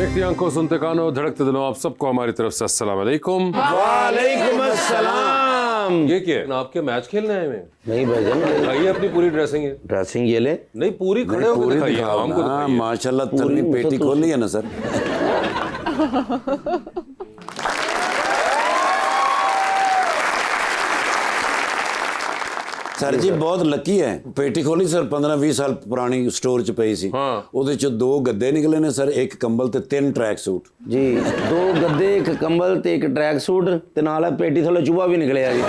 देखती आंखों सुनते कानों धड़कते दिलों, आप सबको हमारी तरफ से अस्सलाम वालेकुम। वालेकुम अस्सलाम। ये क्या है? आपके मैच खेलने आए हैं? नहीं भाईजान, दिखाइए अपनी पूरी ड्रेसिंग है। ड्रेसिंग ये ले। नहीं पूरी खड़े होकर दिखाइए हमको, दिखाइए। माशाल्लाह तन्नी पेटी खोली है ना सर। सर जी बहुत लकी है। पेटी खोली सर 15-20 साल पुरानी स्टोर च पई सी। ਉਹਦੇ ਚ 2 ਗੱਦੇ ਨਿਕਲੇ ਨੇ ਸਰ, 1 ਕੰਬਲ ਤੇ 3 ਟਰੈਕ ਸੂਟ जी। 2 गद्दे, 1 कंबल ते 1 ट्रैक सूट ते नाल पेटी थल्ले चूहा भी निकलिया जी।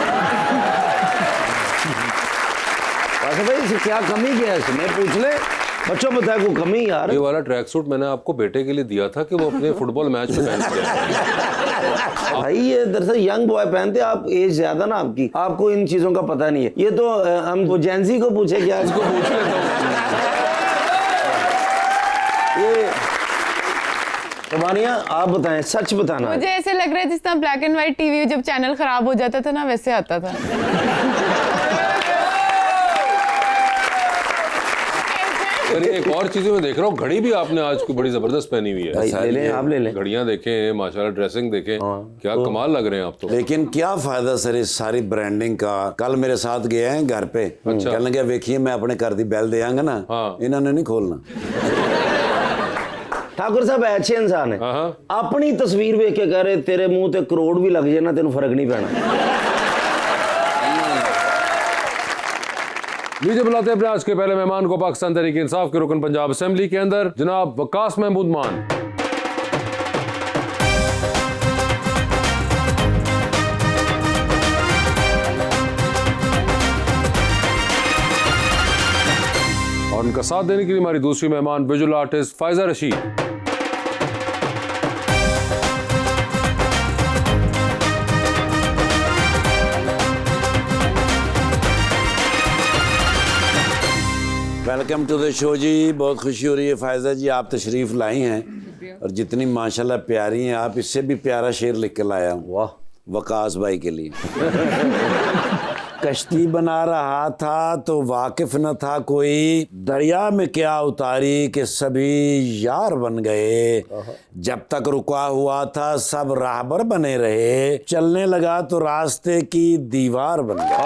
बस भाई इसे क्या कमी क्या है इसमें, पूछ ले बच्चों, बताया कोई कमी यार। ये वाला ट्रैक सूट मैंने आपको बेटे के लिए दिया था कि वो अपने फुटबॉल मैच में पहन के भाई ये दरअसल यंग बॉय पहनते, आप एज ज्यादा ना आपकी, आपको इन चीजों का पता नहीं है। ये तो हम वो जेंजी को पूछे क्या, इसको पूछ लेता हूँ। ये तुम्हारिया आप बताएं, सच बताना। मुझे ऐसे लग रहा है जिस तरह ब्लैक एंड व्हाइट टीवी जब चैनल खराब हो जाता था ना, वैसे आता था। एक और चीजें मैं देख रहा हूँ, घड़ी भी आपने आज कोई बड़ी जबरदस्त पहनी हुई है। ले लें, आप ले लें। घड़ियां देखें, माशाल्लाह ड्रेसिंग देखें, क्या कमाल लग रहे हैं आप तो। लेकिन क्या फायदा सर इस सारी ब्रांडिंग का। कल मेरे साथ गया है घर पे, कहने लगे वेखिए मैं अपने घर दी बैल देंगा ना, इन्होंने नहीं खोलना। ठाकुर साहब अच्छे इंसान है, अपनी तस्वीर वेख के कह रहे तेरे मुंह ते करोड़ भी लग जाए ना तेन फर्क नहीं पैना। लीजिए बुलाते हैं अपने आज के पहले मेहमान को, पाकिस्तान तहरीक इंसाफ के रुकन पंजाब असेंबली के अंदर जनाब वकास महमूद मान। और उनका साथ देने के लिए हमारी दूसरी मेहमान visual artist Faiza Rashid. Welcome to the show ji. बहुत खुशी हो रही है फायजा जी आप तशरीफ़ लाई हैं, और जितनी माशाल्लाह प्यारी हैं आप, इससे भी प्यारा शेर लिख के लाया हूँ। वाह, वकास भाई के लिए। कश्ती बना रहा था तो वाकिफ न था कोई, दरिया में क्या उतारी कि सभी यार बन गए। जब तक रुका हुआ था सब राहबर बने रहे, चलने लगा तो रास्ते की दीवार बन गए।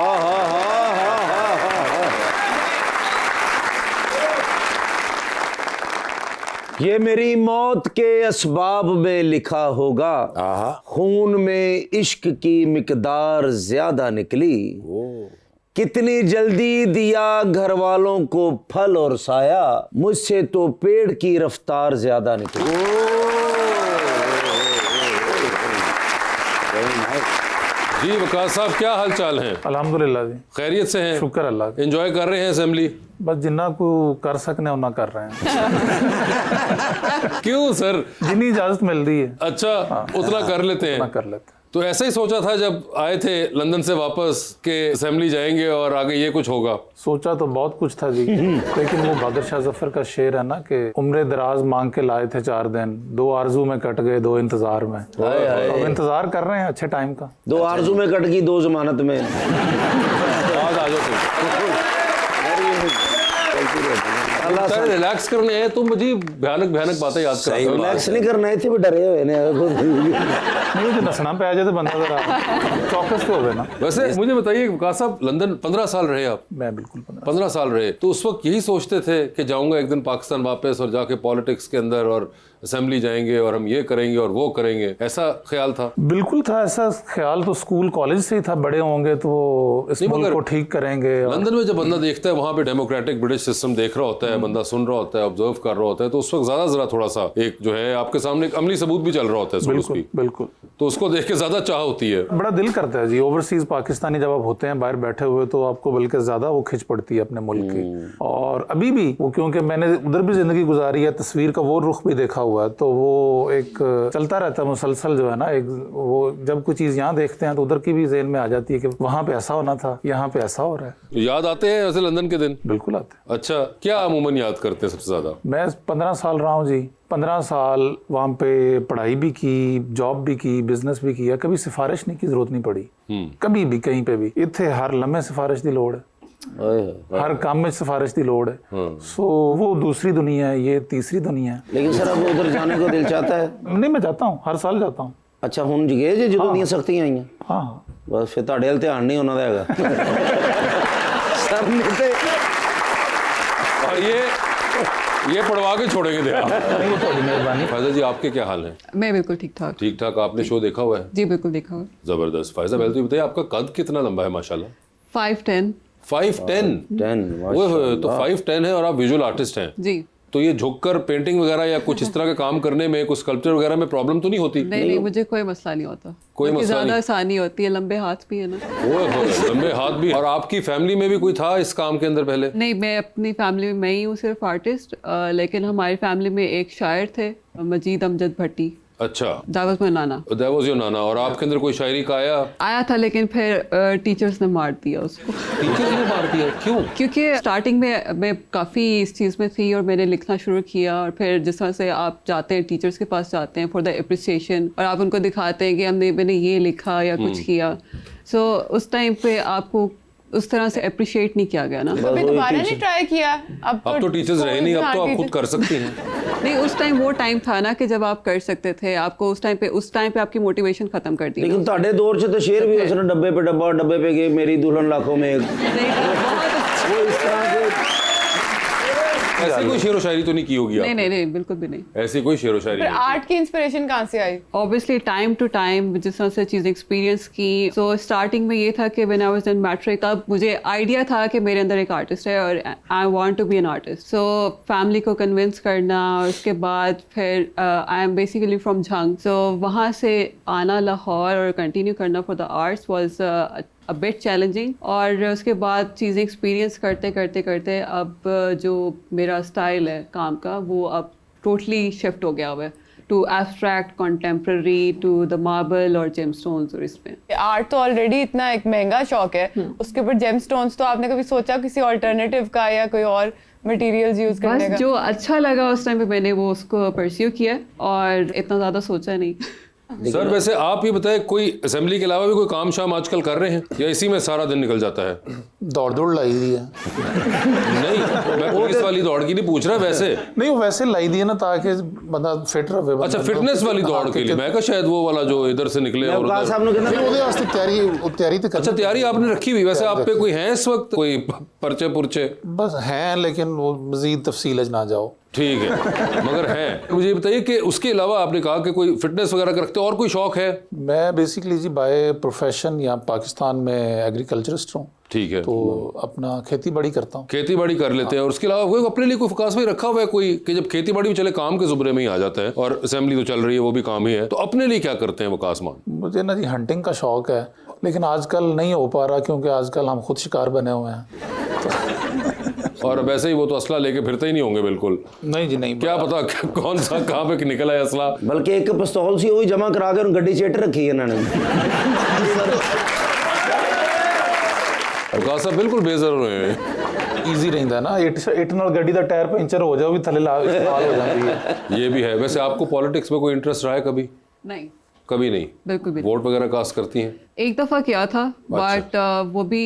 ये मेरी मौत के असबाब में लिखा होगा, खून में इश्क की मिकदार ज्यादा निकली। कितनी जल्दी दिया घर वालों को फल और साया, मुझसे तो पेड़ की रफ्तार ज्यादा निकली। जी वकास साहब क्या हाल चाल हैं? अल्हम्दुलिल्लाह जी, खैरियत से हैं? शुक्र अल्लाह का। एंजॉय कर रहे हैं असेंबली? बस जिन्ना को कर सकने उन्ना कर रहे हैं। क्यों सर? जितनी इजाजत मिल रही है अच्छा उतना कर लेते हैं। उतना कर लेते हैं। तो ऐसा ही सोचा था जब आए थे लंदन से वापस के असेंबली जाएंगे और आगे ये कुछ होगा? सोचा तो बहुत कुछ था जी, लेकिन वो बहादुर शाह जफर का शेर है ना कि उम्र दराज मांग के लाए थे 4 दिन, 2 आरजू में कट गए 2 इंतजार में। अब इंतजार कर रहे हैं अच्छे टाइम का। 2 आरजू में कट गई 2 जमानत में। आज आ जाओ तुम रिलैक्स करने हैं, तुम मुझे भयानक बातें याद कर। रिलैक्स नहीं करना है, थे भी डरे हुए ने। नहीं तो नसना पे आ जाए तो बंदा जरा चौकस तो हो गए ना। वैसे मुझे बताइए वकास साहब, लंदन 15 साल रहे आप? मैं बिल्कुल 15 साल रहे, तो उस वक्त यही सोचते थे कि जाऊंगा एक दिन पाकिस्तान वापस और जाके पॉलिटिक्स के अंदर और असेंबली जाएंगे और हम ये करेंगे और वो करेंगे, ऐसा ख्याल था? बिल्कुल था ऐसा ख्याल, तो स्कूल कॉलेज से ही था, बड़े होंगे तो इस मुल्क को ठीक करेंगे। लंदन में जब बंदा देखता है वहाँ पे डेमोक्रेटिक ब्रिटिश सिस्टम देख रहा होता है, बंदा सुन रहा होता है, ऑब्जर्व कर रहा होता है, तो उस वक्त जरा थोड़ा सा एक जो है आपके सामने एक अमली सबूत भी चल रहा होता है। बिल्कुल बिल्कुल, तो उसको देख के ज्यादा चाह होती है, बड़ा दिल करता है जी। ओवरसीज पाकिस्तानी जब आप होते हैं बाहर बैठे हुए, तो आपको बल्कि ज्यादा वो खिंच पड़ती है अपने मुल्क की। और अभी भी वो, क्योंकि मैंने उधर भी जिंदगी गुजारी है, तस्वीर का वो रुख भी देखा हुआ है, तो वो एक चलता रहता है मुसलसल जो है ना, एक वो जब कोई चीज यहाँ देखते हैं तो उधर की भी ज़हन में आ जाती है कि वहाँ पे ऐसा होना था, यहाँ पे ऐसा हो रहा है। तो याद आते हैं ऐसे लंदन के दिन? बिल्कुल आते हैं। अच्छा, क्या अमूमन याद करते हैं सबसे ज्यादा? मैं 15 साल रहा हूँ जी, 15 साल वहाँ पे पढ़ाई भी की, जॉब भी की, बिजनेस भी किया, कभी सिफारिश नहीं की जरूरत नहीं पड़ी, कभी भी कहीं पे भी। इत्थे हर लम्हे सिफारिश की लोड़ है। ओए होए। हर काम में सिफारिश की लोड़ है। सो वो दूसरी दुनिया है, ये तीसरी दुनिया है। लेकिन सर अब उधर जाने को दिल चाहता है। नहीं, मैं जाता हूँ, हर साल जाता हूँ। ਅੱਛਾ ਹੁਣ ਗਏ ਜੇ ਜਦੋਂ ਦੀਆਂ ਸਖਤੀਆਂ ਆਈਆਂ हाँ ਬਸ ਫਿਰ ਤੁਹਾਡੇ ਵੱਲ ਧਿਆਨ ਨਹੀਂ ਉਹਨਾਂ ਦਾ ਹੈਗਾ ਸਰ ਨੇ ਤੇ और ये पढ़वा के छोड़ेंगे देहा। नहीं, वो थोड़ी मेहरबानी। फैजा जी आपके क्या हाल है? मैं बिल्कुल ठीक ठाक। ठीक ठाक। आपने शो देखा हुआ है? जी बिल्कुल देखा हुआ। जबरदस्त। फैजा पहले तो ये बताइए आपका कद कितना लंबा है माशाल्लाह? 5'10". 5'10"? 10 ओए होए, तो 5'10" है और आप विजुअल आर्टिस्ट हैं। जी तो ये झुककर पेंटिंग वगैरह या कुछ इस तरह का काम करने में, कुछ स्कल्पचर वगैरह में प्रॉब्लम तो नहीं होती? नहीं, मुझे कोई मसला नहीं होता। कोई बल्कि मसला ज्यादा नहीं। आसानी होती है, लंबे हाथ भी है ना। ओए होए, लंबे हाथ भी। और आपकी फैमिली में भी कोई था इस काम के अंदर पहले? नहीं, मैं अपनी फैमिली में मैं ही हूँ सिर्फ आर्टिस्ट, लेकिन हमारी फैमिली में एक शायर थे, मजीद अमजद भट्टी। अच्छा, that was my Nana. That was your नाना। और आपके अंदर कोई शायरी का आया था, लेकिन फिर टीचर्स ने मार दिया उसको। टीचर्स ने मार दिया? क्यों? क्योंकि स्टार्टिंग में मैं काफ़ी इस चीज़ में थी और मैंने लिखना शुरू किया, और फिर जिस तरह से आप जाते हैं टीचर्स के पास जाते हैं फॉर द अप्रिसिएशन, और आप उनको दिखाते हैं कि मैंने ये लिखा या कुछ किया, सो उस टाइम पे आपको उस तरह से अप्रिशिएट नहीं किया गया ना। कभी दोबारा नहीं ट्राई किया? अब तो टीचर्स रहे नहीं, अब तो आप खुद कर सकती हैं। नहीं, उस टाइम वो टाइम था ना कि जब आप कर सकते थे। आपको उस टाइम पे आपकी मोटिवेशन खत्म कर दी। लेकिन ਤੁਹਾਡੇ दौर से तो शेर भी उसने डब्बे पे डब्बा, डब्बे पे गए मेरी दुल्हन लाखों में एक। नहीं, बहुत वो इस तरह के ऐसी कोई शेरो शायरी तो नहीं की होगी नहीं आपने? नहीं नहीं बिल्कुल भी नहीं। ऐसी कोई शेरो शायरी फिर नहीं की। आर्ट की इंस्पिरेशन कहाँ से आई? ऑब्वियसली टाइम टू टाइम जिस तरह से चीज़ें एक्सपीरियंस की। सो स्टार्टिंग में ये था कि when I was in matric, तब मुझे आइडिया था कि मेरे अंदर एक आर्टिस्ट है और I want to be an artist. So family को कन्विंस करना, और उसके बाद फिर I am basically from Jhang, so वहाँ से आना लाहौर और कंटिन्यू करना for the arts was a bit challenging. और उसके बाद चीज़ें एक्सपीरियंस करते करते करते अब जो मेरा स्टाइल है काम का, वो अब टोटली शिफ्ट हो गया हुआ है to abstract, contemporary, to the marble और जेमस्टोन्स। और इसमें आर्ट तो ऑलरेडी इतना एक महंगा शौक है, उसके ऊपर जेमस्टोन्स, तो आपने कभी सोचा किसी ऑल्टरनेटिव का या कोई और मटेरियल्स यूज करने बस का? जो अच्छा लगा उस टाइम पे मैंने वो उसको परस्यू किया, और इतना ज़्यादा सोचा नहीं। सर वैसे आप ये बताएं, कोई असेंबली के अलावा भी कोई काम शाम आजकल कर रहे हैं या इसी में सारा दिन निकल जाता है? दौड़ लाई दी है। नहीं, मैं पुलिस वाली दौड़ की नहीं पूछ रहा वैसे। नहीं, वो वैसे लाई दी है ना ताकि बंदा फिट रहे। अच्छा, फिटनेस वाली दौड़ के लिए। मैं कहा शायद वो वाला जो इधर से निकले और अवकाश उधर। साहब ने कहना नहीं, ਉਹਦੇ ਵਾਸਤੇ ਤਿਆਰੀ तो अच्छा, तैयारी आपने रखी हुई। वैसे आप पे कोई है इस वक्त कोई पर्चे पुरचे? बस हैं, लेकिन वो मजीद तफसील ना जाओ। ठीक है, मगर है। मुझे ये बताइए कि उसके अलावा आपने कहा कि कोई फिटनेस वगैरह का रखते हो और कोई शौक है? मैं बेसिकली जी बाय प्रोफेशन यहाँ पाकिस्तान में एग्रीकल्चरिस्ट हूँ, ठीक है, तो अपना खेती बाड़ी करता हूँ। खेती बाड़ी कर लेते हैं। और उसके अलावा कोई अपने लिए कोई फोकस में रखा हुआ है कोई, कि जब खेती बाड़ी भी चले काम के जुमरे में ही आ जाता है, और असेंबली तो चल रही है वो भी काम ही है, तो अपने लिए क्या करते हैं वकास मान? मुझे ना जी हंटिंग का शौक है, लेकिन आजकल नहीं हो पा रहा क्योंकि आजकल हम खुद शिकार बने हुए हैं। और वैसे ही वो तो असला लेके फिरते ही नहीं होंगे बिल्कुल। नहीं जी नहीं, क्या पता कौन सा कहाँ पे निकला है असला। बल्कि एक पिस्तौल सी वो जमा करा के गड्डी चेट रखी है इन्होंने। वकास साहब बिल्कुल बेजर हुए हैं। ईजी रहता है ना, इट नाल गड्डी का टायर पंचर हो जाओ भी थले लाल हो जाती है। ये भी है। वैसे आपको पॉलिटिक्स में कोई इंटरेस्ट रहा है कभी? नहीं, कभी नहीं? बिल्कुल भी। वोट वगैरह कास्ट करती हैं? एक दफ़ा किया था, बट वो भी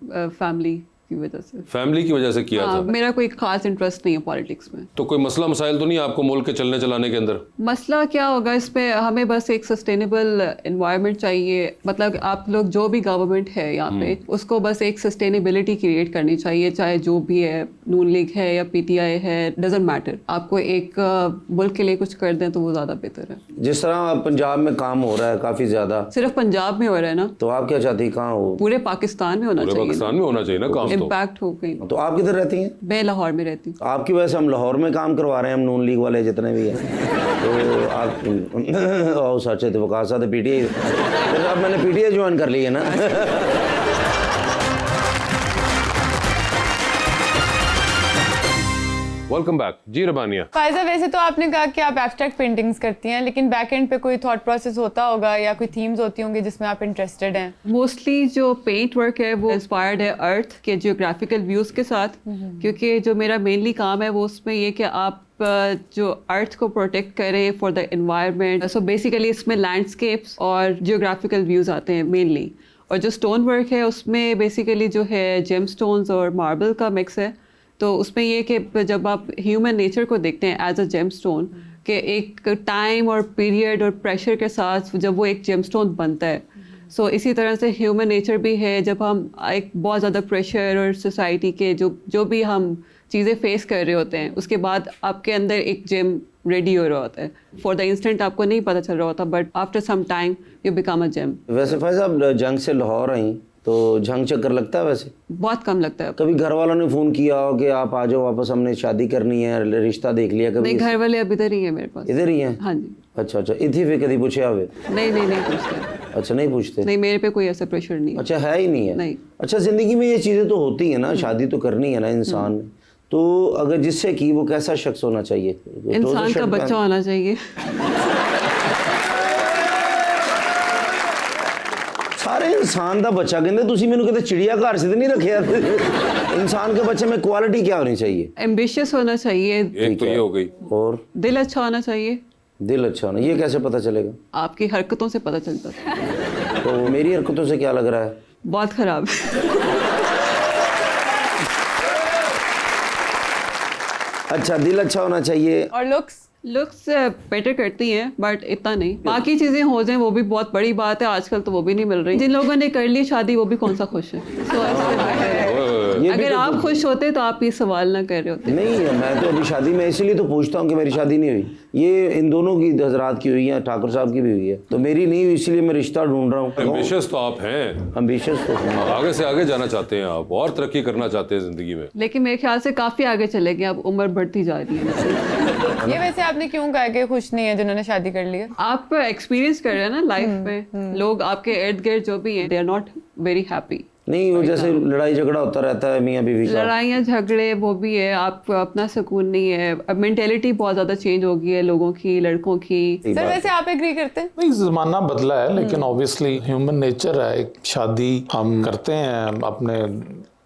फैमिली की वजह से। फैमिली की वजह से किया हाँ, था? मेरा कोई खास इंटरेस्ट नहीं है पॉलिटिक्स में। तो कोई मसला मसाइल तो नहीं है आपको मुल्क के चलने चलाने के अंदर? मसला क्या होगा इसमें, हमें बस एक सस्टेनेबल एनवायरनमेंट चाहिए। मतलब आप लोग जो भी गवर्नमेंट है यहाँ पे, उसको बस एक सस्टेनेबिलिटी क्रिएट करनी चाहिए, चाहे जो भी है, नून लीग है या पीटीआई है, डजेंट मैटर। आपको एक मुल्क के लिए कुछ कर दें तो वो ज़्यादा बेहतर है। जिस तरह पंजाब में काम हो रहा है काफी ज्यादा, सिर्फ पंजाब में हो रहा है ना, तो आप क्या चाहती कहाँ हो? पूरे पाकिस्तान में होना पूरे चाहिए। पाकिस्तान में होना चाहिए ना काम। तो इम्पैक्ट हो गई। तो आप किधर रहती हैं? मैं लाहौर में रहती हूँ। आपकी वजह से हम लाहौर में काम करवा रहे हैं, हम नून लीग वाले जितने भी हैं। तो आप सच है, तो वकास साहब पीटीआई, फिर अब मैंने पीटीआई ज्वाइन कर ली है ना। वेलकम बैक जी रबानिया। फायजा, वैसे तो आपने कहा कि आप एब्स्ट्रैक्ट पेंटिंग्स करती हैं, लेकिन बैक एंड पे कोई थॉट प्रोसेस होता होगा या कोई थीम्स होती होंगी जिसमें आप इंटरेस्टेड हैं? मोस्टली जो पेंट वर्क है वो इंस्पायर्ड है अर्थ के जियोग्राफिकल व्यूज़ के साथ, क्योंकि जो मेरा मेनली काम है वो उसमें ये कि आप जो अर्थ को प्रोटेक्ट करें for the environment. So basically इसमें लैंडस्केप्स और जियोग्राफिकल व्यूज़ आते हैं मेनली। और जो स्टोन वर्क है उसमें बेसिकली जो है जेम स्टोन्स और मार्बल का मिक्स है। तो उसमें ये कि जब आप ह्यूमन नेचर को देखते हैं एज अ जेम स्टोन, कि एक टाइम और पीरियड और प्रेशर के साथ जब वो एक जेम स्टोन बनता है, सो इसी तरह से ह्यूमन नेचर भी है। जब हम एक बहुत ज़्यादा प्रेशर और सोसाइटी के जो भी हम चीज़ें फेस कर रहे होते हैं, उसके बाद आपके अंदर एक जेम रेडी हो रहा होता है। फॉर द इंस्टेंट आपको नहीं पता चल रहा होता, but after some time you become a gem. वैसे फैज साहब जंग से लाहौर आई तो झंग चक्कर लगता है वैसे? बहुत कम लगता है। कभी घर वालों ने फोन किया हो कि आप आ जाओ वापस, हमने शादी करनी है, रिश्ता देख लिया कभी? नहीं, घर वाले अब इधर ही है मेरे पास। इधर ही हैं? हाँ जी। अच्छा अच्छा, इतनी फिर कभी पूछे आवे? नहीं पूछते। अच्छा, नहीं पूछते? नहीं, मेरे पे कोई ऐसा प्रेशर नहीं है। अच्छा, है ही नहीं है? नहीं। अच्छा, जिंदगी में ये चीजें तो होती है ना, शादी तो करनी है ना इंसान ने, तो अगर जिससे की वो कैसा शख्स होना चाहिए? इंसान का बच्चा होना चाहिए। सारे इंसान का बच्चा कहते, तुसी मैनू कहते चिड़िया घर से तो नहीं रखे? इंसान के बच्चे में क्वालिटी क्या होनी चाहिए? एम्बिशियस होना चाहिए। एक तो ये हो गई, और दिल अच्छा होना चाहिए। दिल अच्छा होना, ये कैसे पता चलेगा? आपकी हरकतों से पता चलता है। तो मेरी हरकतों से क्या लग रहा है? बहुत खराब। अच्छा, दिल अच्छा होना चाहिए। और लुक्स बेटर करती हैं, बट इतना नहीं। बाकी चीजें हो जाएं वो भी बहुत बड़ी बात है, आजकल तो वो भी नहीं मिल रही। जिन लोगों ने कर ली शादी वो भी कौन सा खुश है? अगर आप खुश होते तो आप ये सवाल ना कर रहे होते। नहीं, मैं तो अभी शादी में इसीलिए तो पूछता हूँ कि मेरी शादी नहीं हुई। ये इन दोनों की हजरात की हुई है, ठाकुर साहब की भी हुई है, तो मेरी नहीं हुई, इसलिए मैं रिश्ता ढूंढ रहा हूँ। एम्बिशियस तो आप हैं, एम्बिशियस तो हूँ। आगे से आगे जाना चाहते हैं आप, और तरक्की करना चाहते हैं जिंदगी में। लेकिन मेरे ख्याल से काफी आगे चले गए, अब उम्र बढ़ती जा रही है। ये वैसे आपने क्यों कहा कि खुश नहीं है जिन्होंने शादी कर ली है? आप एक्सपीरियंस कर रहे हैं ना लाइफ में, लोग आपके इर्द गिर्द जो भी हैं, they are not very happy. नहीं, वो जैसे लड़ाई झगड़ा होता रहता है मियाँ बीवी का। लड़ाइयाँ झगड़े वो भी है, आपको अपना सुकून नहीं है। अब मेंटेलिटी बहुत ज्यादा चेंज हो गई है लोगों की, लड़कों की। सर वैसे आप एग्री करते हैं? नहीं, जमाना बदला है, लेकिन ऑब्वियसली ह्यूमन नेचर है। एक शादी हम करते हैं अपने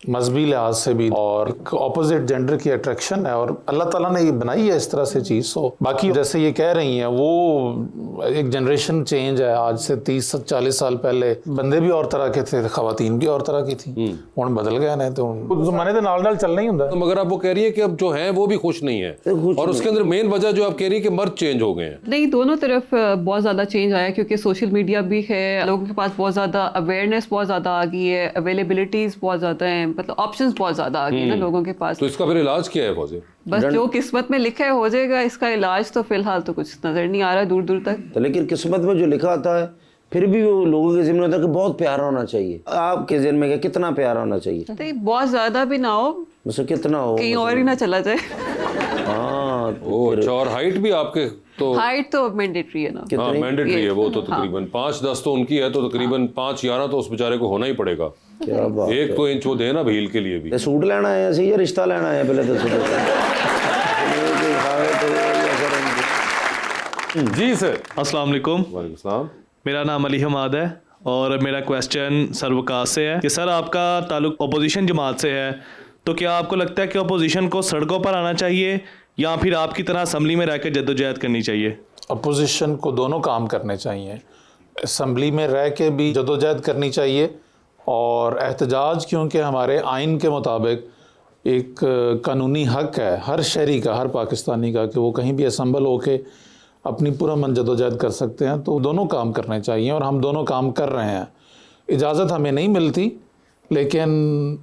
मजहबी लिहाज से भी, और ऑपोजिट जेंडर की अट्रैक्शन है, और अल्लाह ताला ने ये बनाई है इस तरह से चीज़। सो बाकी जैसे ये कह रही हैं, वो एक जनरेशन चेंज है। आज से 30-40 साल पहले बंदे भी और तरह के थे, खवातीन भी और तरह की थी, और बदल गए ना, तो जमाने के नाल चलना ही होता है। तो मगर आप वो कह रही है कि अब जो है वो भी खुश नहीं है, और उसके अंदर मेन वजह जो आप कह रही है कि मर्द चेंज हो गए हैं। नहीं, दोनों तरफ बहुत ज़्यादा चेंज आया, क्योंकि सोशल मीडिया भी है, लोगों के पास बहुत ज़्यादा अवेयरनेस बहुत ज़्यादा आ गई है, अवेलेबिलिटीज़ बहुत ज़्यादा हैं, मतलब ऑप्शंस बहुत ज़्यादा आ गई ना लोगों के पास। तो इसका फिर इलाज क्या है फौजी? बस जो किस्मत में लिखा है हो जाएगा। इसका इलाज तो फिलहाल तो कुछ नज़र नहीं आ रहा दूर दूर तक। तो लेकिन किस्मत में जो लिखा आता है, फिर भी वो लोगों के ज़हन में होता है कि बहुत प्यारा होना चाहिए। आपके ज़हन में क्या, कितना प्यारा होना चाहिए? नहीं, बहुत ज़्यादा भी ना हो, बस कितना हो, कहीं और ही ना चला जाए। हाँ, अच्छा, और हाइट भी आपके तो हाइट तो मैंडेटरी है ना। हाँ मैंडेटरी है वो तो, तकरीबन 5-10 तो उनकी है, तो तकरीबन 5-11 तो उस बेचारे को होना ही पड़ेगा। क्या बात। 1 तो इंच वो देना भील के लिए भी। ये सूट लेना है ऐसे या रिश्ता लेना है? पहले तो जी सर। अस्सलाम वालेकुम। वालेकुम सलाम। मेरा नाम अली हमाद है, और मेरा क्वेश्चन सर वकास से है कि सर आपका ताल्लुक अपोजिशन जमात से है, तो क्या आपको लगता है कि अपोजिशन को सड़कों पर आना चाहिए, या फिर आपकी तरह असम्बली में रहकर जद्दोजहद करनी चाहिए? अपोजिशन को दोनों काम करने चाहिए, असम्बली में रह के भी जदोजहद करनी चाहिए, और एहतजाज क्योंकि हमारे आइन के मुताबिक एक कानूनी हक है हर शहरी का, हर पाकिस्तानी का, कि वो कहीं भी असम्बल होके अपनी पूरा मन जदोजहद कर सकते हैं। तो दोनों काम करने चाहिए, और हम दोनों काम कर रहे हैं। इजाज़त हमें नहीं मिलती, लेकिन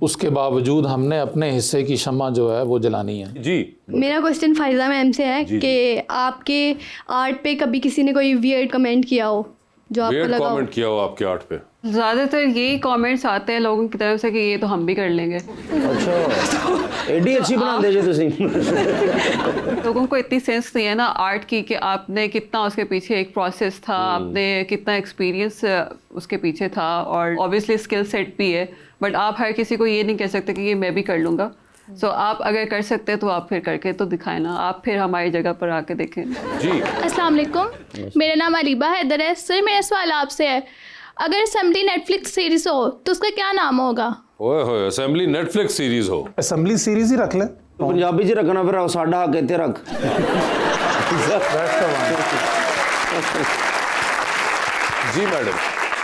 उसके बावजूद हमने अपने हिस्से की शम्मा जो है वो जलानी है। जी, मेरा क्वेश्चन फाइजा मैम से है कि आपके आर्ट पे कभी किसी ने कोई वियर्ड कमेंट किया हो जो आपको वियर्ड लगा हो? कमेंट किया हो आपके आर्ट पे? ज़्यादातर यही कमेंट्स आते हैं लोगों की तरफ से कि ये तो हम भी कर लेंगे। अच्छा, एडी अच्छी बना दे जे तुसी। लोगों को इतनी सेंस नहीं है ना आर्ट की, कि आपने कितना उसके पीछे एक प्रोसेस था, आपने कितना एक्सपीरियंस उसके पीछे था, और ऑब्वियसली स्किल सेट भी है। बट आप हर किसी को ये नहीं कह सकते कि ये मैं भी कर लूँगा। सो आप अगर कर सकते हैं तो आप फिर करके तो दिखाएं ना, आप फिर हमारी जगह पर आके देखें। जी, अस्सलाम वालेकुम, मेरा नाम अलीबा हैदर है। सर मेरा सवाल आपसे है, अगर असेंबली नेटफ्लिक्स सीरीज हो तो उसका क्या नाम होगा? ओए होए, असेंबली नेटफ्लिक्स सीरीज हो। असम्बली सीरीज ही रख ले। पंजाबी च रखना, फिर साडा हक इत्थे रख। जी मैडम।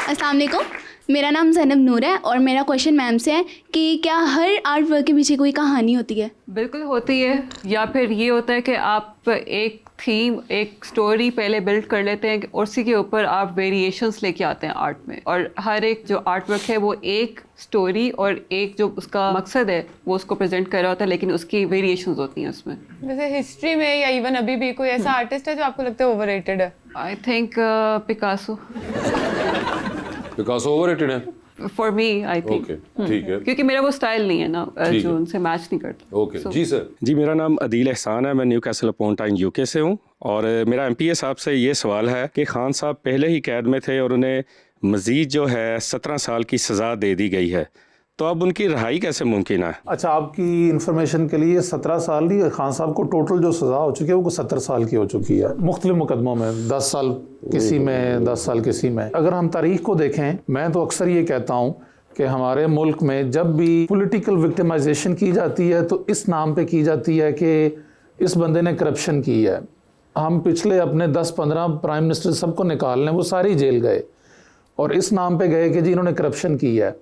अस्सलाम वालेकुम, मेरा नाम ज़ैनब नूर है और मेरा क्वेश्चन मैम से है कि क्या हर आर्ट वर्क के पीछे कोई कहानी होती है? बिल्कुल होती है, या फिर ये होता है कि आप एक थीम, एक स्टोरी पहले बिल्ड कर लेते हैं और उसी के ऊपर आप वेरिएशंस लेके आते हैं आर्ट में, और हर एक जो आर्ट वर्क है वो एक स्टोरी और एक जो उसका मकसद है वो उसको प्रेजेंट कर रहा होता है, लेकिन उसकी वेरिएशंस होती हैं उसमें। वैसे हिस्ट्री में या इवन अभी भी कोई ऐसा आर्टिस्ट है जो आपको लगता है ओवररेटेड है? I think Picasso. Picasso overrated है for me, I think. Okay, ठीक है। क्योंकि मेरा वो स्टाइल नहीं है ना ठीक जो है। उनसे मैच नहीं करता। ओके जी सर। जी, मेरा नाम अदील एहसान है, मैं न्यू कैसल अपॉन टाइन यूके से हूँ। और मेरा एमपीए साहब से ये सवाल है कि खान साहब पहले ही कैद में थे और उन्हें मज़ीद जो है 17 साल की सज़ा दे दी गई है, तो अब उनकी रिहाई कैसे मुमकिन है? अच्छा, आपकी इन्फॉर्मेशन के लिए 17 साल नहीं, खान साहब को टोटल जो सज़ा हो चुकी है वो 70 साल की हो चुकी है, मुख्तलिफ मुकदमों में, 10 साल किसी में, 10 साल किसी में। अगर हम तारीख को देखें, मैं तो अक्सर ये कहता हूँ कि हमारे मुल्क में जब भी पॉलिटिकल विक्टिमाइजेशन की जाती है तो इस नाम पे की जाती है कि इस बंदे ने करप्शन की है। हम पिछले अपने 10-15 प्राइम मिनिस्टर सबको निकाल लें, वो सारी जेल गए और इस नाम पे गए कि जी इन्होंने करप्शन की है,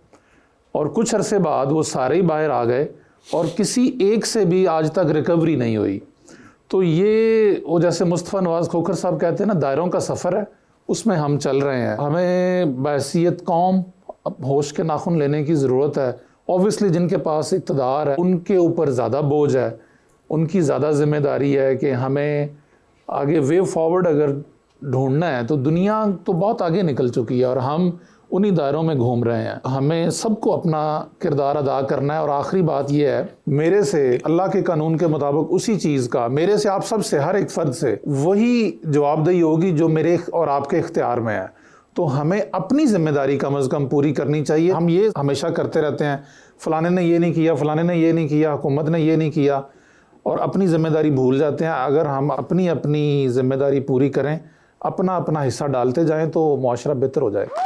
और कुछ अरसे बाद वो सारे ही बाहर आ गए और किसी एक से भी आज तक रिकवरी नहीं हुई। तो ये वो जैसे मुस्तफ़ा नवाज़ खोखर साहब कहते हैं ना, दायरों का सफ़र है, उसमें हम चल रहे हैं। हमें बहैसियत कौम अब होश के नाखून लेने की ज़रूरत है। ऑब्वियसली जिनके पास इक़्तिदार है उनके ऊपर ज़्यादा बोझ है, उनकी ज़्यादा ज़िम्मेदारी है कि हमें आगे वे फॉरवर्ड अगर ढूंढना है, तो दुनिया तो बहुत आगे निकल चुकी है और हम उन्हीं दायरों में घूम रहे हैं। हमें सबको अपना किरदार अदा करना है। और आखिरी बात यह है, मेरे से अल्लाह के कानून के मुताबिक उसी चीज़ का, मेरे से आप सब से, हर एक फ़र्द से वही जवाबदेही होगी जो मेरे और आपके इख्तियार में है। तो हमें अपनी जिम्मेदारी कम अज़ कम पूरी करनी चाहिए। हम ये हमेशा करते रहते हैं, फ़लाने ने ये नहीं किया, फ़लाने ने ये नहीं किया, हुकूमत ने ये नहीं किया, और अपनी जिम्मेदारी भूल जाते हैं। अगर हम अपनी अपनी जिम्मेदारी पूरी करें, अपना अपना हिस्सा डालते जाएं, तो मुआशरा बेहतर हो जाएगा।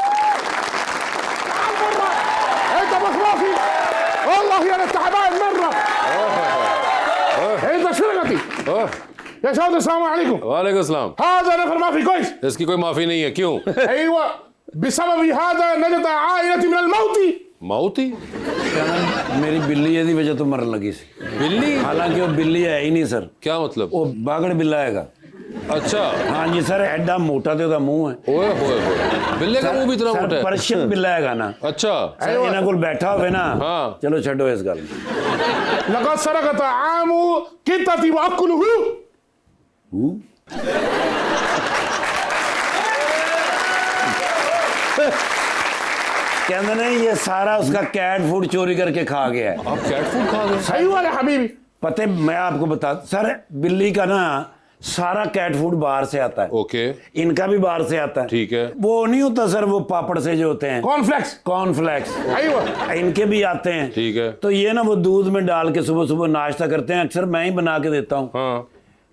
वालेकुम सलाम। इसकी कोई माफी नहीं है, क्यों? मौती? मेरी बिल्ली ਇਹਦੀ वजह तो मरन लगी सी। बिल्ली? हालांकि वो बिल्ली है ही नहीं सर। क्या मतलब? वो बागड़ बिल्ला हैगा। अच्छा, हाँ जी सर, एडा मोटा तो मुंह है। ओए होए होए, बिल्ले का मुंह भी इतना मोटा है? पर्शियन बिल्ला हैगा ना। अच्छा, सर इन्हां कोल बैठा होवे ना, हाँ, चलो छड्डो इस गल। लक़द सरक़त आमु कितती वअकुलहु। कहते नहीं, ये सारा उसका कैट फूड चोरी करके खा गया है। आप कैट फूड खा गए? सही हुआ है हबीबी। पता है, मैं आपको बता, सर बिल्ली का ना सारा कैट फूड बाहर से आता है। ओके, इनका भी बाहर से आता है। ठीक है। वो नहीं होता सर, वो पापड़ से जो होते हैं, कॉर्नफ्लेक्स, इनके भी आते हैं। ठीक है। तो ये ना वो दूध में डाल के सुबह सुबह नाश्ता करते हैं, अक्सर मैं ही बना के देता हूँ। हाँ,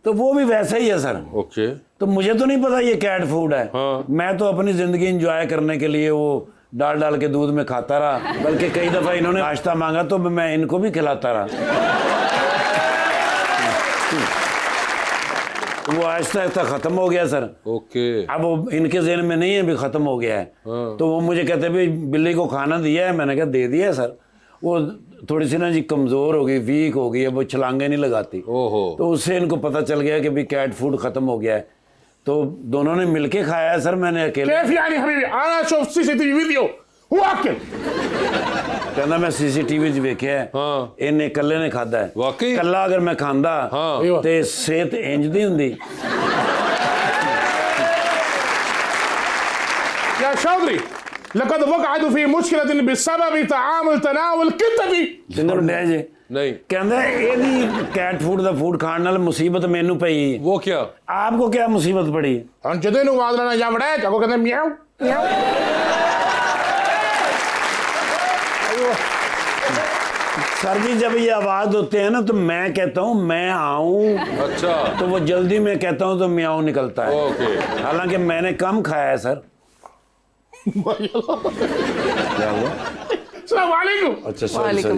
तो वो भी वैसा ही है सर। ओके। तो मुझे तो नहीं पता ये कैट फूड है। हाँ। मैं तो अपनी जिंदगी एंजॉय करने के लिए वो डाल डाल के दूध में खाता रहा, बल्कि कई दफा इन्होंने नाश्ता मांगा तो मैं इनको भी खिलाता रहा। वो आहिस्ता आहिस्ता खत्म हो गया सर। ओके। अब वो इनके ज़हन में नहीं है भी खत्म हो गया है। हाँ। तो वो मुझे कहते भाई बिल्ली को खाना दिया है, मैंने कहा दे दिया है सर। वो थोड़ी सी ना जी कमज़ोर हो गई, वीक हो गई है, वो छलांगे नहीं लगाती। ओहो। तो उससे इनको पता चल गया कि भाई कैट फूड ख़त्म हो गया है। तो दोनों ने मिलके खाया है सर, मैंने अकेले। कहना मैं सीसीटीवी च वेख्या है। हाँ। इन्हें कल्ले ने खादा है। वाकई? कल्ला अगर मैं खांदा हाँ। ते सेहत इंज दी हुंदी। या चौधरी, लक़द वक़अतु फ़ी मुश्किलतिन बिसबबि तआमुल तनावुल कितबी। सुनया जी? नहीं। कहंदा एदी कैट फूड दा फूड खाण नाल मुसीबत मैनू पई। वो क्या? आपको क्या मुसीबत पड़ी? हम जदे नु आवाज लेना या बड़ा जाको कहते म्याऊ म्याऊ। सर जी जब ये आवाज होते हैं ना तो मैं कहता हूँ मैं आऊं। अच्छा। तो वो जल्दी में कहता हूँ तो म्याऊ निकलता है। ओके। हालांकि मैंने कम खाया है सर। क्या हुआ? अस्सलाम वालेकुम। अच्छा सॉरी सॉरी।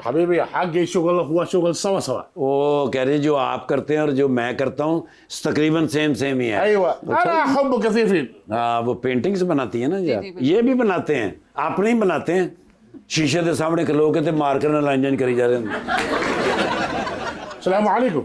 हबीबी हक़ शुगल हुआ शुगल सवा सवा। वो कह रहे जो आप करते हैं और जो मैं करता हूँ तकरीबन सेम सेम ही है। अय्वा अना हुब्ब कसीफिन। हाँ, वो पेंटिंग्स बनाती है ना जी, ये भी बनाते हैं, आप नहीं बनाते हैं? शीशे के सामने खलो के ते मार्कर नाल इंजन करी जा रहे हैं, अस्सलाम वालेकुम।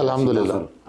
अल्हम्दुलिल्लाह।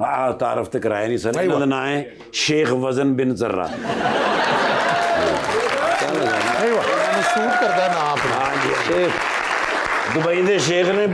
हाँ, तारफ तो कराया नहीं सर। इन्हों दा नाम है शेख वजन बिन जर्रा। सूट करता है ना आप। हाँ जी, शेख दुबई दे शेख ने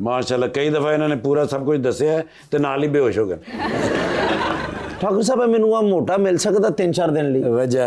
माशाल्लाह कई दफा इन्होंने पूरा सब कुछ दसिया है ते नाल ही बेहोश हो गए। ठाकुर साहब मैनू आ मोटा मिल सकदा 3-4 दिन ਲਈ वजह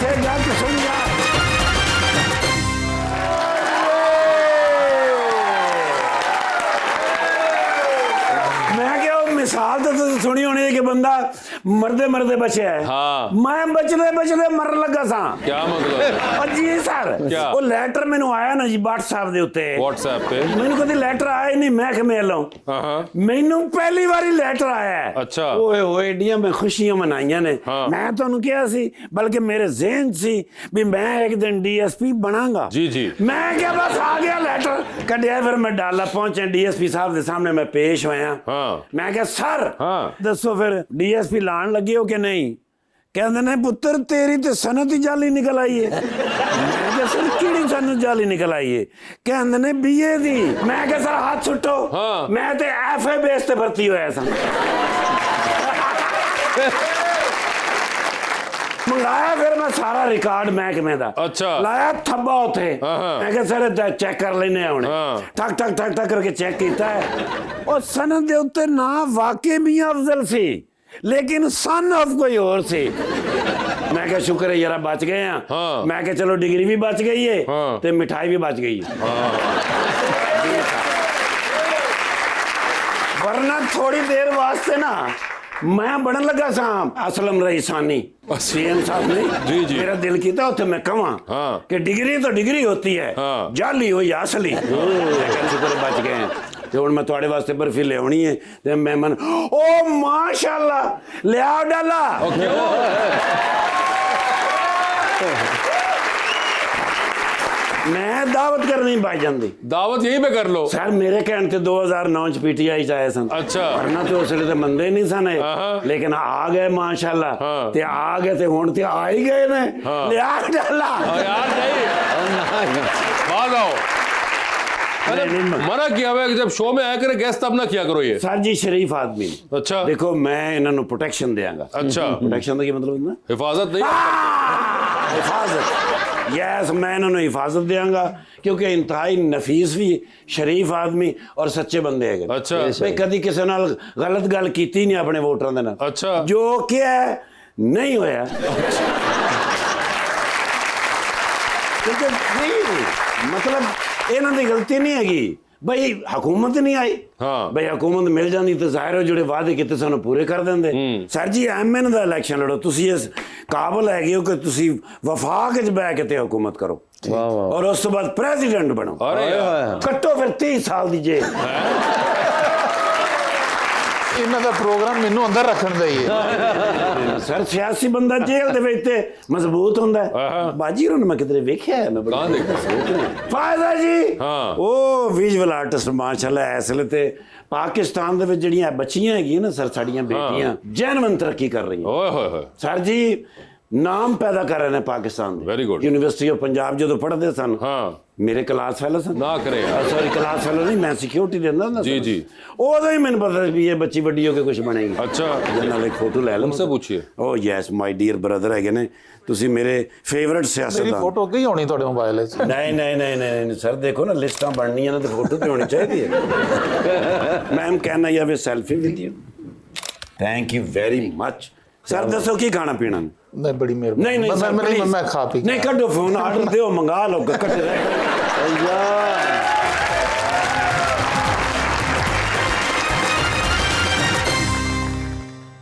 से जान के सुन जा। मैं क्या मिसाल तो सुनी होनी है कि बंदा मरदे मरदे बचे है। हाँ। मैं बचदे बचदे मर लगा सा। क्या मतलब? और जी सर क्या? वो लेटर मैनू आया ना जी WhatsApp दे उत्ते, व्हाट्सएप पे? मैनू कभी लेटर आया नहीं, महकमे वालों हाँ। मैनू पहली बारी लेटर आया है। अच्छा। ओए ओए एडियां मैं खुशियां मनाइयां ने। हाँ। मैं तुहानू किहा सी बल्कि मेरे ज़हन सी भी मैं एक दिन DSP बनांगा। जी जी। मैं क्या बस आ गया लेटर कढ़िया, फिर मैं डाला पहुंचे DSP साहब के सामने मैं पेश होया। हाँ। मैं क्या सर हाँ। दसो फिर DSP लान लगे हो कि नहीं? कहते ने पुत्र तेरी तो सनत ही जाली निकल आई है। मैं क्या सर किहड़ी सनत जाली निकल आई है? कहते ने BA दी। मैं क्या सर हाथ छुट्टो। हाँ। मैं तो FA बेस ते भर्ती होया सा। मंगाया फिर मैं सारा रिकॉर्ड महकमे दा। अच्छा। लाया थब्बा उथे। हाँ। मैं क्या सर चेक कर लेने हुणे। हाँ। ठक ठक ठक ठक करके चेक किया है और सनद दे उत्ते ना वाकई मियां अफजल सी लेकिन सन ऑफ कोई और सी। मैं क्या शुक्र है यार बच गए हैं। हाँ। मैं क्या चलो डिग्री भी बच गई है हाँ। ते मिठाई भी बच गई है। वरना थोड़ी देर वास्ते ना मैं बनन लगा सा असलम रईसानी CM साहब ने। जी जी। मेरा दिल किया उत्थे मैं कहां हाँ। कि डिग्री तो डिग्री होती है, हाँ। जाली हो या असली। शुक्र बच गए हैं। ते हुण मैं तुहाडे वास्ते बर्फी लियावणी है ते मैं मन ओ माशाअल्लाह लिया डाला। मैं दावत करनी पाई जाती। दावत यहीं पे कर लो सर मेरे कहने ते 2009 च PTI च आए सन। अच्छा। वरना तो उसले तो मंदे नहीं सन ये। हाँ। लेकिन आ गए माशाअल्लाह। हाँ। ते आ गए ते हुण ते आ ही गए ने। हाँ। लिया डाला। यार नहीं बाद आओ। मैंने मना किया हुआ है कि जब शो में आया करे गेस्ट तब ना किया करो ये। सर जी शरीफ आदमी। अच्छा। देखो मैं इन्होंने प्रोटेक्शन देंगा। अच्छा। प्रोटेक्शन का क्या मतलब है? हिफाजत नहीं। हिफाजत। यस मैं इन्होंने हिफाजत देंगा क्योंकि इंतहाई नफीस भी शरीफ आदमी और सच्चे बंदे है। अच्छा। भाई कभी किसी नाल गलत गल कीती नहीं अपने वोटरों के नाल। अच्छा। जो क्या है नहीं होया। क्योंकि नहीं मतलब इन्हों की गलती नहीं हैगी भाई हुकूमत नहीं आई। हाँ। भाई हुकूमत मिल जाती तो जाहिर हो जोड़े वादे किते सानू पूरे कर देंगे। सर जी MN का इलेक्शन लड़ो तुसी इस काबिल हैगे हो कि तुसी वफाक च बह के ते हुकूमत करो और उस तो बाद प्रेसिडेंट बनो। अरे कट्टो फिर 30 साल दी जेल। इन्हों का प्रोग्राम मैनू अंदर रखने का ही है। सर सियासी बंदा जेल दे विच ते मजबूत हुंदा है। बाजी होरन मैं किधरे वेख्या है मैं कहां देखा? फायदा जी। हाँ। ओ विजुअल आर्टिस्ट माशाल्लाह इसले ते पाकिस्तान दे विच जड़ियां बच्चियां हैगियां ना सर साड़ियां बेटियां जेनवन तरक्की कर रही हैं। ओए होए होए। सर जी नाम पैदा कर रहे हैं पाकिस्तान दे। Very good। University of Punjab जो पढ़ते सन। हाँ। मेरे क्लास फेलो सन। ना करे यार। सॉरी क्लास फेलो नहीं मैं सिक्योरिटी देंदा ना। जी जी। उदों ही मैंने पता भी ये बच्ची बड़ी होके कुछ बनेगी। अच्छा। नाल एक फोटो ले लो उनसे पूछिए। Oh yes my dear brother है ने तुसी मेरे फेवरेट मेरी सियासतदान। फोटो की होनी थोड़े मोबाइल नहीं नहीं नहीं नहीं सर देखो ना लिस्टां बननियां ना तो फोटो तो होनी चाहिए। Ma'am can I have a selfie with you? Thank you very much. Sir दसो की खाना पीना? नहीं बड़ी मेहरबानी। नहीं नहीं सर प्लीज। मैं खा पी नहीं कटो फोन ऑर्डर दो मंगा लो कट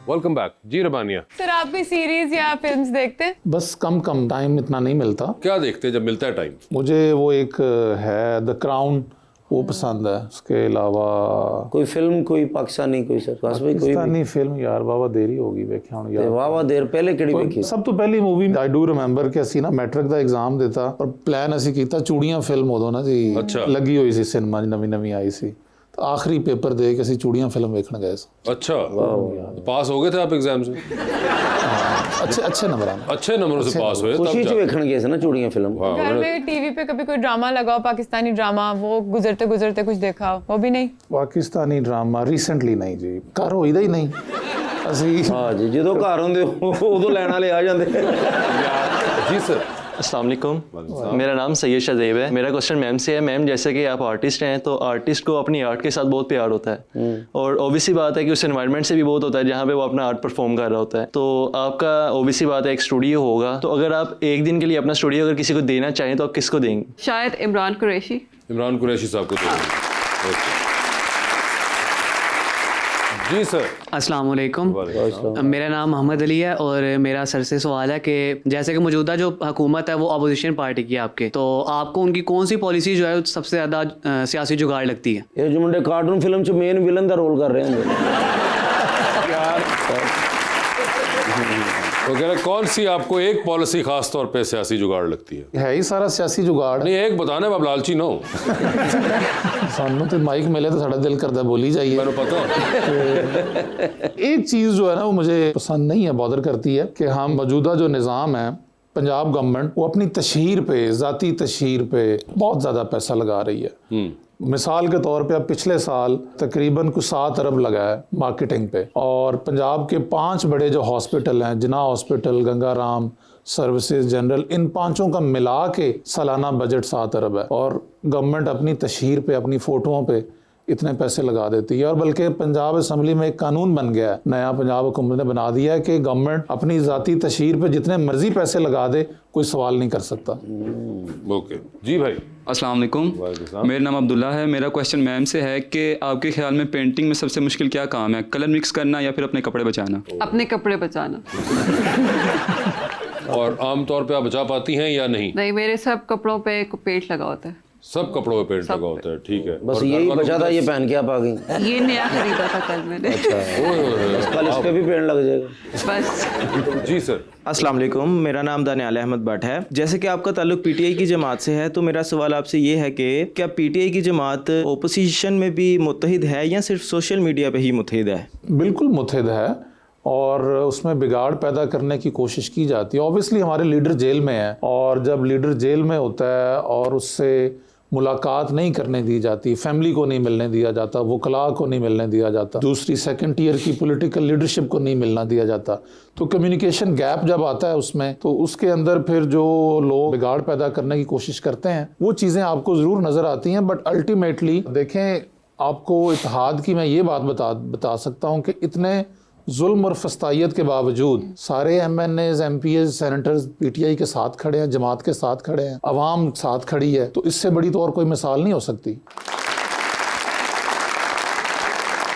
वेलकम बैक जी रबानिया। सर आप कोई सीरीज या फिल्म्स देखते हैं? बस कम टाइम इतना नहीं मिलता। क्या देखते हैं जब मिलता है टाइम? मुझे वो एक है द क्राउन, वो पसंद है। उसके अलावा कोई फिल्म कोई पाकिस्तानी कोई सर खास भाई कोई पाकिस्तानी फिल्म यार वावा देरी होगी वेख्या हुण यार। वावा देर पहले किहड़ी वेखी? सब तो पहली मूवी आई डू रिमेंबर कि ਅਸੀਂ ਨਾ ਮੈਟ੍ਰਿਕ ਦਾ ਐਗਜ਼ਾਮ ਦਿੱਤਾ ਪਰ ਪਲਾਨ ਅਸੀਂ ਕੀਤਾ ਚੂੜੀਆਂ ਫਿਲਮ ਉਦੋਂ ਨਾ ਜੀ ਲੱਗੀ ਹੋਈ ਸੀ ਸਿਨੇਮਾ 'ਚ ਨਵੀਂ ਆਈ ਸੀ तो आखिरी पेपर दे के ਅਸੀਂ ਚੂੜੀਆਂ ਫਿਲਮ ਵੇਖਣ ਗਏ ਸੀ। अच्छा पास हो गए थे आप एग्जाम से? अच्छे नंबरों से पास हुए। खुशी से वेखण गए थे ना चूड़ियां फिल्म। घर में टीवी पे कभी कोई ड्रामा लगा हो, पाकिस्तानी ड्रामा, वो गुजरते गुजरते कुछ देखा हो? वो भी नहीं? पाकिस्तानी ड्रामा रिसेंटली नहीं जी, घर होईदा ही नहीं ਅਸੀਂ। हाँ जी जो घर होंगे उदों लैण वाले आ जाते। जी सर। अस्सलाम वालेकुम, मेरा नाम सैयद शाहजेब है। मेरा क्वेश्चन मैम से है। मैम जैसे कि आप आर्टिस्ट हैं तो आर्टिस्ट को अपनी आर्ट के साथ बहुत प्यार होता है और ऑब्वियसली बात है कि उस एनवायरनमेंट से भी बहुत होता है जहाँ पे वो अपना आर्ट परफॉर्म कर रहा होता है। तो आपका ऑब्वियसली बात है एक स्टूडियो होगा, तो अगर आप एक दिन के लिए अपना स्टूडियो अगर किसी को देना चाहें तो आप किसको देंगे? शायद इमरान कुरैशी। इमरान कुरैशी साहब को देंगे। जी सर। अस्सलाम वालेकुम, मेरा नाम मोहम्मद अली है और मेरा सर से सवाल है कि जैसे कि मौजूदा जो हुकूमत है वो अपोजिशन पार्टी की है आपके, तो आपको उनकी कौन सी पॉलिसी जो है सबसे ज़्यादा सियासी जुगाड़ लगती है? ये जो मुंडे कार्टून फिल्म च मेन विलन का रोल कर रहे हैं तो कह रहे कौन सी आपको एक पॉलिसी खास तौर पे सियासी जुगाड़ लगती है ही सारा सियासी जुगाड़ नहीं, एक बताने आप लालची ना हो। सानू तो माइक मिले तो साड़ा दिल करता बोली जाइए। मैंने पता एक चीज़ जो है ना वो मुझे पसंद नहीं है, बॉदर करती है कि हम मौजूदा जो निज़ाम है पंजाब गवर्नमेंट वो अपनी तशहीर पे, ज़ाती तशहीर पे बहुत ज़्यादा पैसा लगा रही है। मिसाल के तौर पे अब पिछले साल तकरीबन कुछ 7 अरब लगा है मार्केटिंग पे और पंजाब के 5 बड़े जो हॉस्पिटल हैं, जिन्ना हॉस्पिटल, गंगाराम, सर्विसेज जनरल, इन 5 का मिला के सालाना बजट 7 अरब है और गवर्नमेंट अपनी तशहीर पे, अपनी फ़ोटोओं पे इतने पैसे लगा देती है। और बल्कि पंजाब असम्बली में एक कानून बन गया है, नया पंजाब हुकूमत ने बना दिया है कि गवर्नमेंट अपनी ज़ाती तशहीर पे जितने मर्जी पैसे लगा दे कोई सवाल नहीं कर सकता। ओके जी भाई। अस्सलाम वालेकुम, मेरा नाम अब्दुल्ला है। मेरा क्वेश्चन मैम से है कि आपके ख्याल में पेंटिंग में सबसे मुश्किल क्या काम है, कलर मिक्स करना या फिर अपने कपड़े बचाना? अपने कपड़े बचाना। और आमतौर पे आप बचा पाती हैं या नहीं? नहीं, मेरे सब कपड़ों पे पेंट लगा होता है। सब कपड़ों पे पेंट लगा होता है, ठीक है। बस यही बचा था, ये पहन के आप आ गई। ये नया खरीदा था कल मैंने। अच्छा कल इस पे भी पेंट लग जाएगा बस। जी सर। अस्सलाम वालेकुम, मेरा नाम दानियाल अहमद भट्ट है। जैसे कि आपका ताल्लुक पीटीआई की जमात से है तो मेरा सवाल आपसे ये है कि क्या पीटीआई की जमात ओपोजिशन में भी मुत्तहिद है या सिर्फ सोशल मीडिया पे ही मुत्तहिद है? बिल्कुल मुत्तहिद है और उसमें बिगाड़ पैदा करने की कोशिश की जाती है। ऑब्वियसली हमारे लीडर जेल में है और जब लीडर जेल में होता है और उससे मुलाकात नहीं करने दी जाती, फैमिली को नहीं मिलने दिया जाता, वकला को नहीं मिलने दिया जाता, दूसरी सेकंड टियर की पॉलिटिकल लीडरशिप को नहीं मिलना दिया जाता, तो कम्युनिकेशन गैप जब आता है उसमें तो उसके अंदर फिर जो लोग बिगाड़ पैदा करने की कोशिश करते हैं वो चीज़ें आपको ज़रूर नज़र आती हैं। बट अल्टीमेटली देखें, आपको इत्तेहाद की मैं ये बात बता सकता हूँ कि इतने जुल्म और फस्तायत के बावजूद सारे MNAs, MPs, सेनेटर्स पीटीआई के साथ खड़े हैं, जमात के साथ खड़े हैं, अवाम साथ खड़ी है, तो इससे बड़ी तो और कोई मिसाल नहीं हो सकती।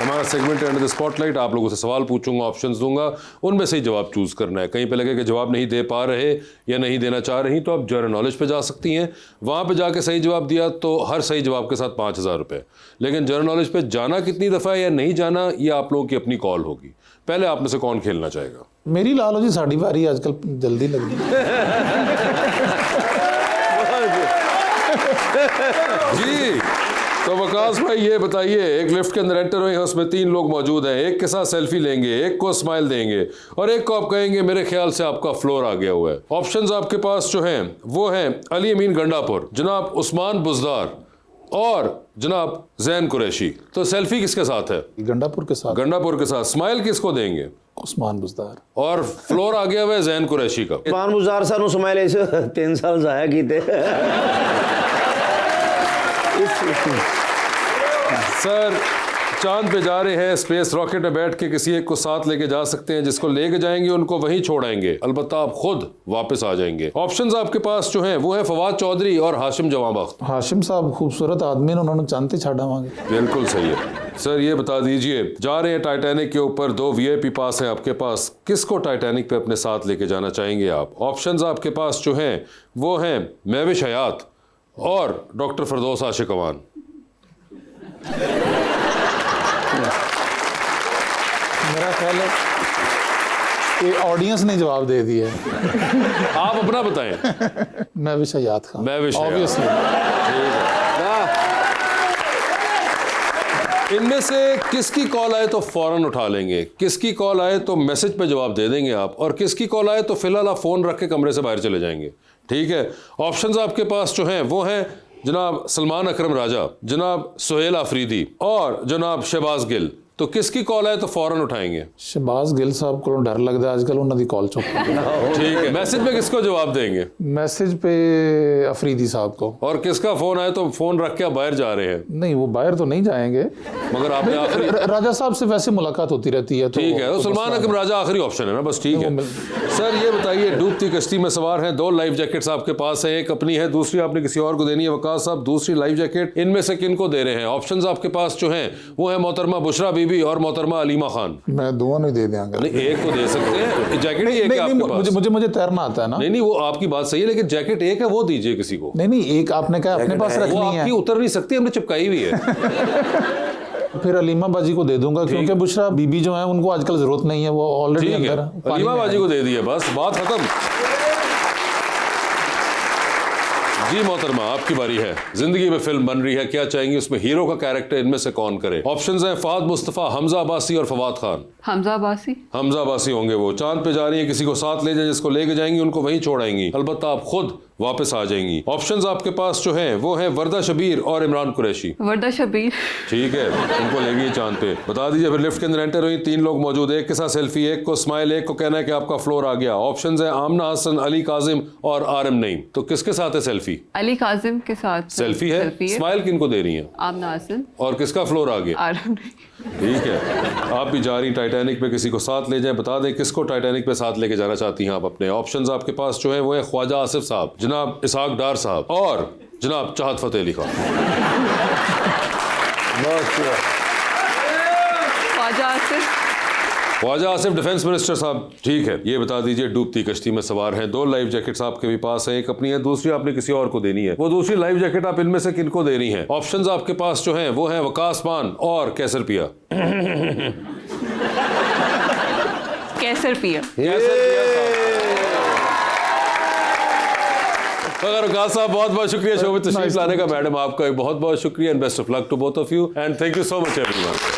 हमारा सेगमेंट अंडर द स्पॉटलाइट, आप लोगों से सवाल पूछूंगा, ऑप्शंस दूंगा, उनमें से ही जवाब चूज़ करना है। कहीं पे लगे कि जवाब नहीं दे पा रहे या नहीं देना चाह रही तो आप जनरल नॉलेज पे जा सकती हैं, वहाँ पे जाके सही जवाब दिया तो हर सही जवाब के साथ 5000 रुपये। लेकिन जनरल नॉलेज पे जाना कितनी दफ़ा या नहीं जाना ये आप लोगों की अपनी कॉल होगी। पहले आप में से कौन खेलना चाहेगा? मेरी लालो जी, साड़ी बारी आजकल जल्दी लगती जी। तो वकास भाई ये बताइए, एक लिफ्ट के अंदर एंटर हुए हैं, उसमें 3 लोग मौजूद हैं, एक के साथ सेल्फी लेंगे, एक को स्माइल देंगे और एक को आप कहेंगे मेरे ख्याल से आपका फ्लोर आ गया हुआ है। ऑप्शंस आपके पास जो हैं वो हैं अली अमीन गंडापुर, जनाब उस्मान बुजदार और जनाब जैन कुरैशी। तो सेल्फी किसके साथ है? गंडापुर के साथ। गंडापुर के साथ। स्माइल किसको देंगे? उस्मान बुजदार। और फ्लोर आ गया हुआ है जैन कुरैशी का। उस्मान बुजदार सानू स्माइल ऐसे 3 साल जाया कीते। सर चांद पे जा रहे हैं, स्पेस रॉकेट में बैठ के किसी एक को साथ लेके जा सकते हैं, जिसको लेके जाएंगे उनको वहीं छोड़ाएंगे, अलबत्ता आप खुद वापस आ जाएंगे। ऑप्शंस आपके पास जो हैं वो है फवाद चौधरी और हाशिम जवाबख्त। हाशिम साहब खूबसूरत आदमी ने, उन्होंने चांद छाड़ा मांगे। बिल्कुल सही है सर। ये बता दीजिए, जा रहे हैं टाइटैनिक के ऊपर, 2 VIP पास हैं आपके पास, किसको टाइटैनिक पे अपने साथ लेके जाना चाहेंगे आप? ऑप्शंस आपके पास जो हैं वो हैं महविश हयात और डॉक्टर फरदौस आशिक अवान। मेरा ख्याल है कि ऑडियंस ने जवाब दे दिया है। आप अपना बताएं। मैं विषयात खान। मैं विषयात, ऑब्वियसली। ठीक है। इनमें से किसकी कॉल आए तो फौरन उठा लेंगे, किसकी कॉल आए तो मैसेज पे जवाब दे देंगे आप, और किसकी कॉल आए तो फिलहाल आप फोन रख के कमरे से बाहर चले जाएंगे। ठीक है। ऑप्शंस आपके पास जो हैं वो हैं जनाब सलमान अकरम राजा, जनाब सुहेल आफरीदी और जनाब शहबाज गिल। तो किसकी कॉल आए तो फौरन उठाएंगे? शहबाज गिल साहब को डर लगता है आजकल, उन्होंने कॉल चुप। ठीक है। मैसेज पे किसको जवाब देंगे? मैसेज पे अफरीदी साहब को। और किसका फोन आए तो फोन रख के आप बाहर जा रहे हैं? नहीं, वो बाहर तो नहीं जाएंगे, मगर आपने आखिरी राजा साहब से वैसे मुलाकात होती रहती है। ठीक है, तो सलमान अकरम राजा आखिरी ऑप्शन है ना, बस। ठीक है सर। ये बताइए, डूबती कश्ती में सवार हैं, 2 लाइफ जैकेट्स आपके पास हैं, एक अपनी है, दूसरी आपने किसी और को देनी है। वकास साहब, दूसरी लाइफ जैकेट इनमें से किनको दे रहे हैं? ऑप्शंस आपके पास जो हैं वो है मोहतरमा बुशरा बीबी और मोहतरमा अलीमा खान। मैं दोनों नहीं दे देंगे। नहीं, एक को दे सकते हैं, जैकेट ही एक है आपके पास। मुझे तैरना आता है ना। नहीं, वो आपकी बात सही है, लेकिन जैकेट एक है, वो दीजिए किसी को। नहीं, एक आपने कहा अपने पास रखनी है, वो आपकी उतर नहीं सकती, हमने चिपकाई हुई है। फिर अलीमा बाजी को दे दूंगा, क्योंकि बुशरा बीबी जो है उनको आजकल जरूरत नहीं है, वो ऑलरेडी अंदर। अलीमा बाजी को दे दिए, बस बात खत्म। जी मोहतरमा, आपकी बारी है। जिंदगी में फिल्म बन रही है, क्या चाहेंगे उसमें हीरो का कैरेक्टर इनमें से कौन करे? ऑप्शंस हैं फहद मुस्तफा, हमजा अब्बासी और फवाद खान। हमजा अब्बासी। हमजा अब्बासी होंगे वो। चांद पे जा रही है, किसी को साथ ले जाए, जिसको लेके जाएंगी उनको वहीं छोड़ाएंगी, अलबत्ता आप खुद वापस आ जाएंगी। ऑप्शंस आपके पास जो हैं वो हैं वर्दा शबीर और इमरान कुरैशी। वर्दा शबीर। ठीक है, उनको लेगी चांद पे। बता दीजिए, फिर लिफ्ट के अंदर एंटर हुई, 3 लोग मौजूद, एक के साथ सेल्फी, एक को स्माइल, एक को कहना है कि आपका फ्लोर आ गया। ऑप्शंस है आमना हसन, अली काजिम और आरम नईम। तो किसके साथ है सेल्फी? अली काजिम के साथ सेल्फी है। स्माइल किनको दे रही है? आमना हसन। और किसका फ्लोर आ गया? आरम नईम। ठीक है। आप भी जा रही टाइटैनिक पे, किसी को साथ ले जाएं, बता दें किसको टाइटैनिक पे साथ लेके जाना चाहती हैं आप अपने। ऑप्शंस आपके पास जो है वो है ख्वाजा आसिफ साहब, जनाब इसहाक डार साहब और जनाब चाहत फतेह अली खान। ख्वाजा आसिफ डिफेंस मिनिस्टर साहब। ठीक है। ये बता दीजिए, डूबती कश्ती में सवार हैं, 2 लाइफ जैकेट्स आपके भी पास है, एक अपनी है, दूसरी आपने किसी और को देनी है। वो दूसरी लाइफ जैकेट आप इनमें से किनको दे रही हैं? ऑप्शंस आपके पास जो हैं वो हैं वकास मान और कैसर पिया। कैसर पिया। वकास साहब, बहुत बहुत शुक्रिया शो में तशरीफ लाने का। मैडम, आपका बहुत बहुत शुक्रिया and best of luck to both of you and thank you so much everyone.